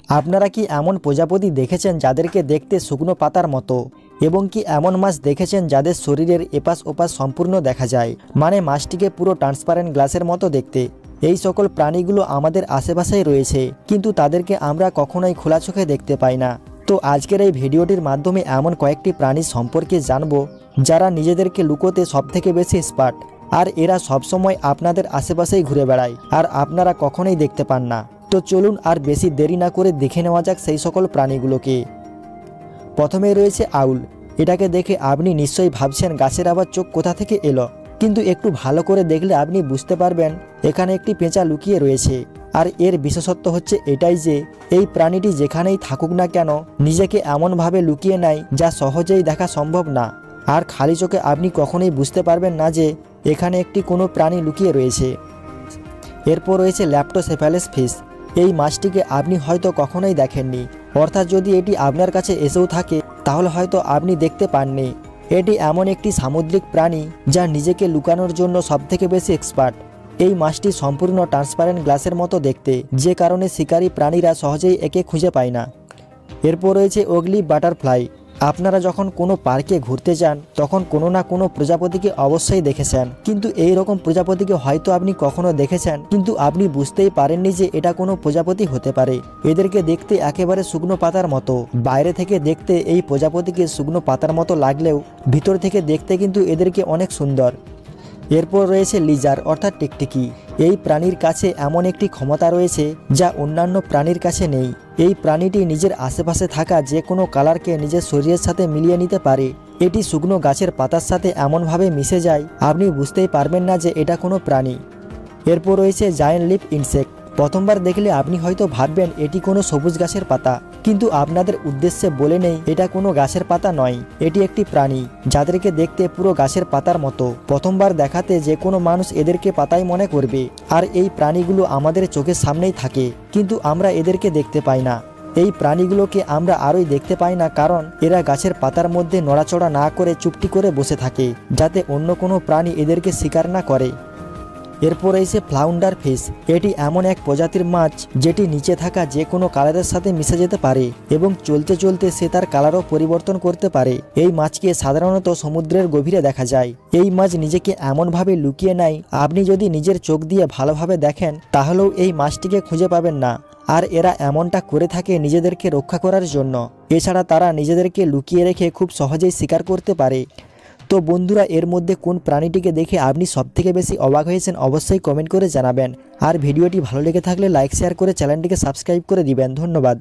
আপনারা কি এমন প্রজাপতি দেখেছেন যাদেরকে দেখতে শুকনো পাতার মতো, এবং কি এমন মাছ দেখেছেন যাদের শরীরের এপাশ ওপাশ সম্পূর্ণ দেখা যায়, মানে মাছটিকে পুরো ট্রান্সপারেন্ট গ্লাসের মতো দেখতে? এই সকল প্রাণীগুলো আমাদের আশেপাশেই রয়েছে, কিন্তু তাদেরকে আমরা কখনোই খোলা চোখে দেখতে পাই না। তো আজকের এই ভিডিওটির মাধ্যমে এমন কয়েকটি প্রাণী সম্পর্কে জানবো যারা নিজেদেরকে লুকোতে সবথেকে বেশি এক্সপার্ট, আর এরা সবসময় আপনাদের আশেপাশেই ঘুরে বেড়ায় আর আপনারা কখনোই দেখতে পান না। তো চলুন আর বেশি দেরি না করে দেখে নেওয়া যাক সেই সকল প্রাণীগুলোকে। প্রথমে রয়েছে আউল। এটাকে দেখে আপনি নিশ্চয়ই ভাবছেন গাছের আবার চোখ কোথা থেকে এলো, কিন্তু একটু ভালো করে দেখলে আপনি বুঝতে পারবেন এখানে একটি পেঁচা লুকিয়ে রয়েছে। আর এর বিশেষত্ব হচ্ছে এটাই যে এই প্রাণীটি যেখানেই থাকুক না কেন নিজেকে এমনভাবে লুকিয়ে নেয় যা সহজেই দেখা সম্ভব না, আর খালি চোখে আপনি কখনোই বুঝতে পারবেন না যে এখানে একটি কোনো প্রাণী লুকিয়ে রয়েছে। এরপর রয়েছে ল্যাপ্টোসেফালাস ফিশ। এই মাছটিকে আপনি হয়তো কখনোই দেখেননি, অর্থাৎ যদি এটি আপনার কাছে এসেও থাকে তাহলে হয়তো আপনি দেখতে পাননি। এটি এমন একটি সামুদ্রিক প্রাণী যা নিজেকে লুকানোর জন্য সবথেকে বেশি এক্সপার্ট। এই মাছটি সম্পূর্ণ ট্রান্সপারেন্ট গ্লাসের মতো দেখতে, যে কারণে শিকারী প্রাণীরা সহজেই একে খুঁজে পায় না। এরপর রয়েছে ওগলি বাটারফ্লাই। আপনারা যখন কোনো পার্কে ঘুরতে যান তখন কোনো না কোনো প্রজাপতিকে অবশ্যই দেখেছেন, কিন্তু এই রকম প্রজাপতিকে হয়তো আপনি কখনো দেখেছেন কিন্তু আপনি বুঝতেই পারেননি যে এটা কোনো প্রজাপতি হতে পারে। এদেরকে দেখতে একেবারে শুকনো পাতার মতো, বাইরে থেকে দেখতে এই প্রজাপতিকে শুকনো পাতার মতো লাগলেও ভিতর থেকে দেখতে কিন্তু এদেরকে অনেক সুন্দর। এরপর রয়েছে লিজার অর্থাৎ টিকটিকি। এই প্রাণীর কাছে এমন একটি ক্ষমতা রয়েছে যা অন্যান্য প্রাণীর কাছে নেই। এই প্রাণীটি নিজের আশেপাশে থাকা যে কোনো কালারকে নিজের শরীরের সাথে মিলিয়ে নিতে পারে। এটি শুকনো গাছের পাতার সাথে এমনভাবে মিশে যায় আপনি বুঝতেই পারবেন না যে এটা কোনো প্রাণী। এরপর রয়েছে জায়ান্ট লিফ ইনসেক্ট। প্রথমবার দেখলে আপনি হয়তো ভাববেন এটি কোনো সবুজ গাছের পাতা, কিন্তু আপনাদের উদ্দেশ্যে বলে নেই এটা কোনো গাছের পাতা নয়, এটি একটি প্রাণী যাদেরকে দেখতে পুরো গাছের পাতার মতো। প্রথমবার দেখাতে যে কোনো মানুষ এদেরকে পাতাই মনে করবে, আর এই প্রাণীগুলো আমাদের চোখের সামনেই থাকে কিন্তু আমরা এদেরকে দেখতে পাই না। এই প্রাণীগুলোকে আমরা আরই দেখতে পাই না কারণ এরা গাছের পাতার মধ্যে নড়াচড়া না করে চুপটি করে বসে থাকে, যাতে অন্য কোনো প্রাণী এদেরকে শিকার না করে। এরপর এসে ফ্লাউন্ডার ফিশ। এটি এমন এক প্রজাতির মাছ যেটি নিচে থাকা যে কোনো কালারের সাথে মিশে যেতে পারে এবং চলতে চলতে সে তার কালারও পরিবর্তন করতে পারে। এই মাছকে সাধারণত সমুদ্রের গভীরে দেখা যায়। এই মাছ নিজেকে এমনভাবে লুকিয়ে নেয় আপনি যদি নিজের চোখ দিয়ে ভালোভাবে দেখেন তাহলেও এই মাছটিকে খুঁজে পাবেন না। আর এরা এমনটা করে থাকে নিজেদেরকে রক্ষা করার জন্য। এছাড়া তারা নিজেদেরকে লুকিয়ে রেখে খুব সহজেই শিকার করতে পারে। তো বন্ধুরা, এর মধ্যে কোন প্রাণীটিকে দেখে আপনি সবথেকে বেশি অবাক হয়েছেন অবশ্যই কমেন্ট করে জানাবেন। আর ভিডিওটি ভালো লেগে থাকলে লাইক শেয়ার করে চ্যানেলটিকে সাবস্ক্রাইব করে দিবেন। ধন্যবাদ।